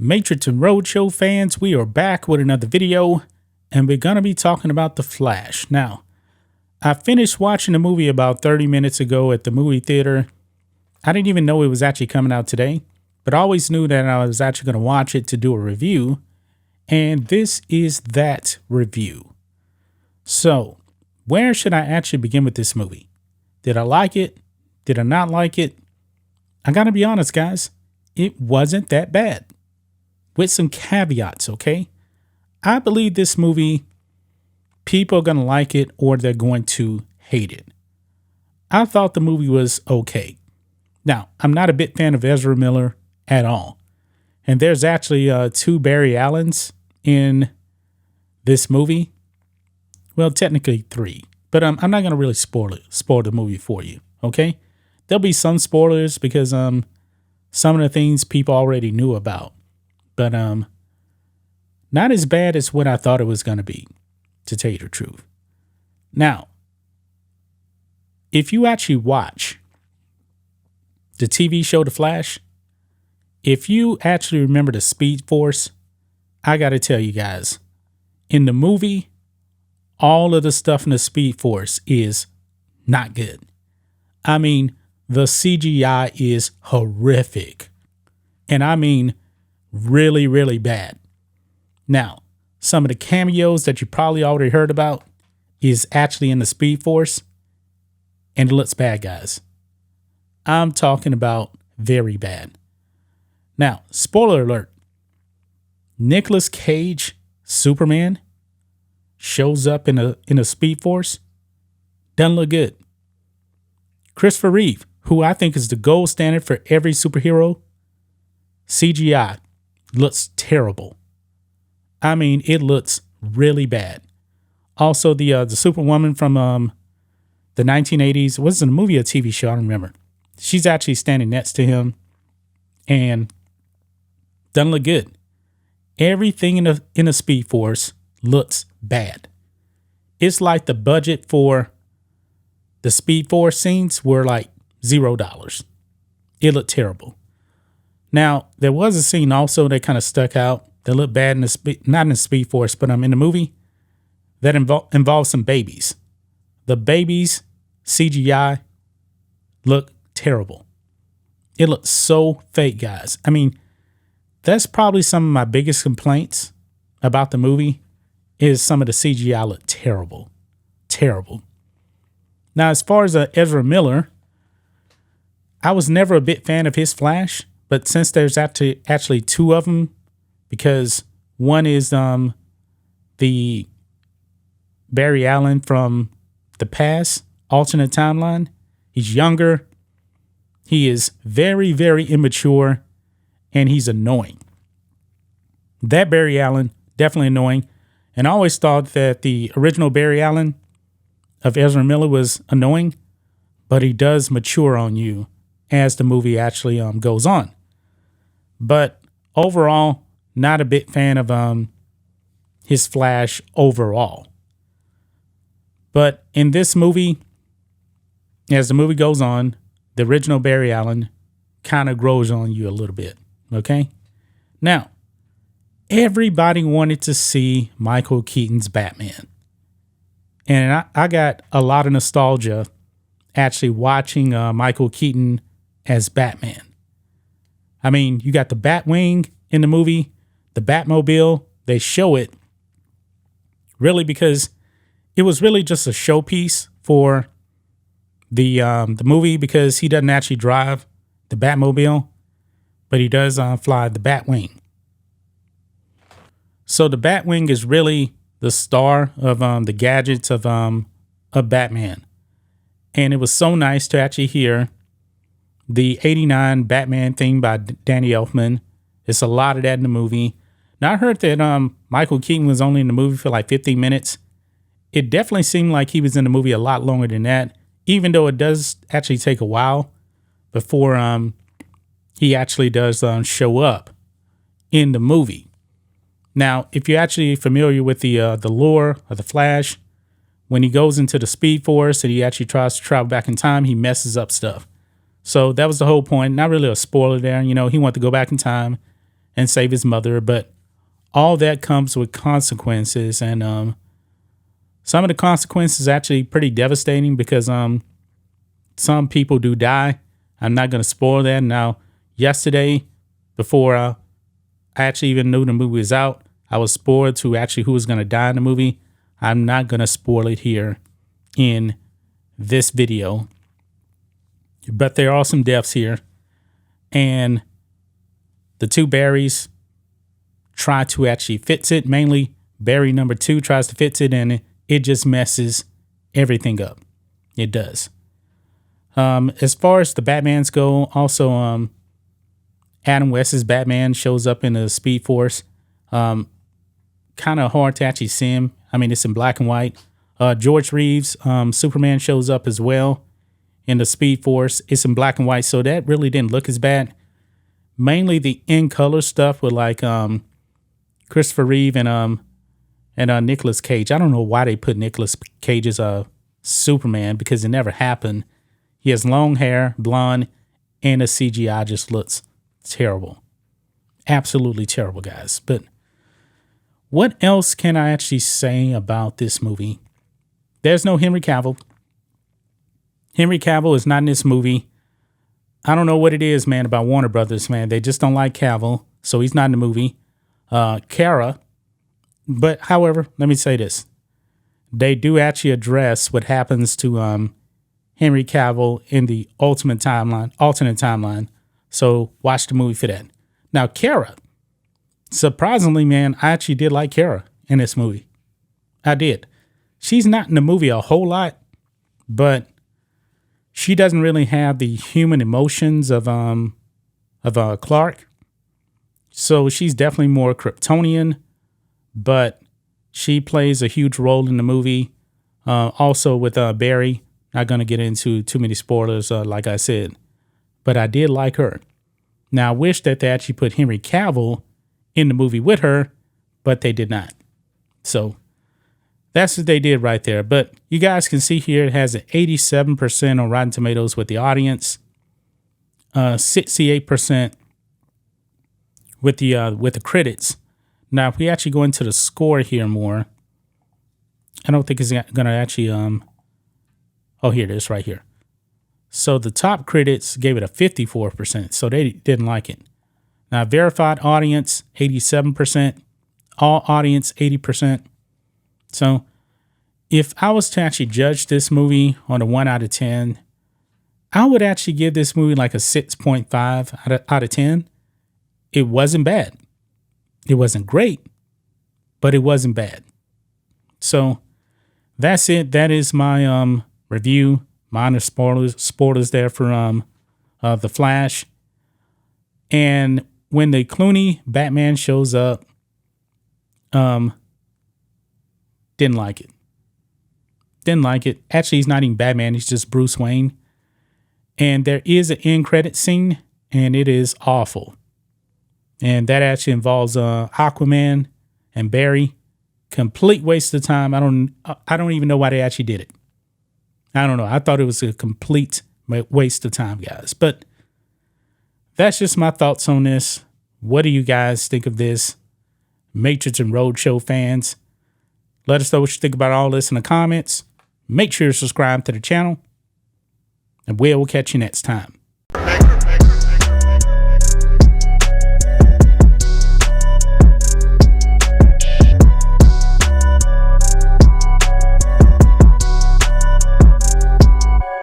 Matrixx and Rhodes show fans, we are back with another video, and we're going to be talking about The Flash. Now, I finished watching the movie about 30 minutes ago at the movie theater. I didn't even know it was actually coming out today, but I always knew that I was actually going to watch it to do a review, and this is that review. So, where should I actually begin with this movie? Did I like it? Did I not like it? I got to be honest, guys, it wasn't that bad. With some caveats, okay? I believe this movie, people are going to like it or they're going to hate it. I thought the movie was okay. Now, I'm not a big fan of Ezra Miller at all. And there's actually two Barry Allens in this movie. Well, technically three. But I'm not going to really spoil the movie for you, okay? There'll be some spoilers because some of the things people already knew about. But not as bad as what I thought it was going to be, to tell you the truth. Now, if you actually watch the TV show The Flash, if you actually remember the Speed Force, I got to tell you guys, in the movie, all of the stuff in the Speed Force is not good. I mean, the CGI is horrific. And I mean, really, really bad. Now, some of the cameos that you probably already heard about is actually in the Speed Force, and it looks bad, guys. I'm talking about very bad. Now, spoiler alert. Nicolas Cage, Superman, shows up in a Speed Force. Doesn't look good. Christopher Reeve, who I think is the gold standard for every superhero, CGI looks terrible. I mean, it looks really bad. Also, the Superwoman from the 1980s, was it a movie or a TV show? I don't remember. She's actually standing next to him and doesn't look good. Everything in the Speed Force looks bad. It's like the budget for the Speed Force scenes were like $0. It looked terrible. Now, there was a scene also that kind of stuck out that looked bad in not in the Speed Force, but in the movie that involved some babies. The babies CGI look terrible. It looks so fake, guys. I mean, that's probably some of my biggest complaints about the movie is some of the CGI look terrible. Terrible. Now, as far as Ezra Miller, I was never a big fan of his Flash. But since there's actually two of them, because one is the Barry Allen from the past, alternate timeline. He's younger. He is very, very immature, and he's annoying. That Barry Allen, definitely annoying. And I always thought that the original Barry Allen of Ezra Miller was annoying, but he does mature on you as the movie actually goes on. But overall, not a big fan of his Flash overall. But in this movie, as the movie goes on, the original Barry Allen kind of grows on you a little bit. Okay? Now, everybody wanted to see Michael Keaton's Batman. And I got a lot of nostalgia actually watching Michael Keaton as Batman. I mean, you got the Batwing in the movie, the Batmobile. They show it really because it was really just a showpiece for the movie because he doesn't actually drive the Batmobile, but he does fly the Batwing. So the Batwing is really the star of the gadgets of Batman, and it was so nice to actually hear the 89 Batman theme by Danny Elfman. It's a lot of that in the movie. Now, I heard that Michael Keaton was only in the movie for like 15 minutes. It definitely seemed like he was in the movie a lot longer than that, even though it does actually take a while before he actually does show up in the movie. Now, if you're actually familiar with the lore of the Flash, when he goes into the Speed Force and he actually tries to travel back in time, he messes up stuff. So that was the whole point. Not really a spoiler there. You know, he wanted to go back in time and save his mother. But all that comes with consequences, and some of the consequences actually pretty devastating because some people do die. I'm not going to spoil that. Now, yesterday, before I actually even knew the movie was out, I was spoiled to actually who was going to die in the movie. I'm not going to spoil it here in this video. But there are some deaths here. And the two Barrys try to actually fix it. Mainly, Barry number 2 tries to fix it, and it just messes everything up. It does. As far as the Batmans go, also Adam West's Batman shows up in the Speed Force. Kind of hard to actually see him. I mean, it's in black and white. George Reeves, Superman shows up as well in the Speed Force. It's in black and white, so that really didn't look as bad. Mainly the in-color stuff with like Christopher Reeve and Nicolas Cage. I don't know why they put Nicolas Cage as Superman, because it never happened. He has long hair, blonde, and the CGI just looks terrible. Absolutely terrible, guys. But what else can I actually say about this movie? There's no Henry Cavill. Henry Cavill is not in this movie. I don't know what it is, man, about Warner Brothers, man. They just don't like Cavill, so he's not in the movie. Kara. But, however, let me say this. They do actually address what happens to Henry Cavill in the alternate timeline. So watch the movie for that. Now, Kara. Surprisingly, man, I actually did like Kara in this movie. I did. She's not in the movie a whole lot, but she doesn't really have the human emotions of Clark. So she's definitely more Kryptonian, but she plays a huge role in the movie. Also with Barry. Not going to get into too many spoilers, like I said, but I did like her. Now, I wish that they actually put Henry Cavill in the movie with her, but they did not. So that's what they did right there. But you guys can see here it has an 87% on Rotten Tomatoes with the audience, 68% with the critics. Now, if we actually go into the score here more, I don't think it's going to actually oh, here it is right here. So the top critics gave it a 54%, so they didn't like it. Now, verified audience, 87%. All audience, 80%. So if I was to actually judge this movie on a 1 out of 10, I would actually give this movie like a 6.5 out of 10. It wasn't bad. It wasn't great, but it wasn't bad. So that's it. That is my review. Minor spoilers there for The Flash. And when the Clooney Batman shows up, didn't like it. Didn't like it. Actually, he's not even Batman. He's just Bruce Wayne. And there is an end credit scene, and it is awful. And that actually involves Aquaman and Barry. Complete waste of time. I don't even know why they actually did it. I don't know. I thought it was a complete waste of time, guys. But that's just my thoughts on this. What do you guys think of this? Matrixx and Rhodes show fans, let us know what you think about all this in the comments. Make sure to subscribe to the channel, and we'll catch you next time.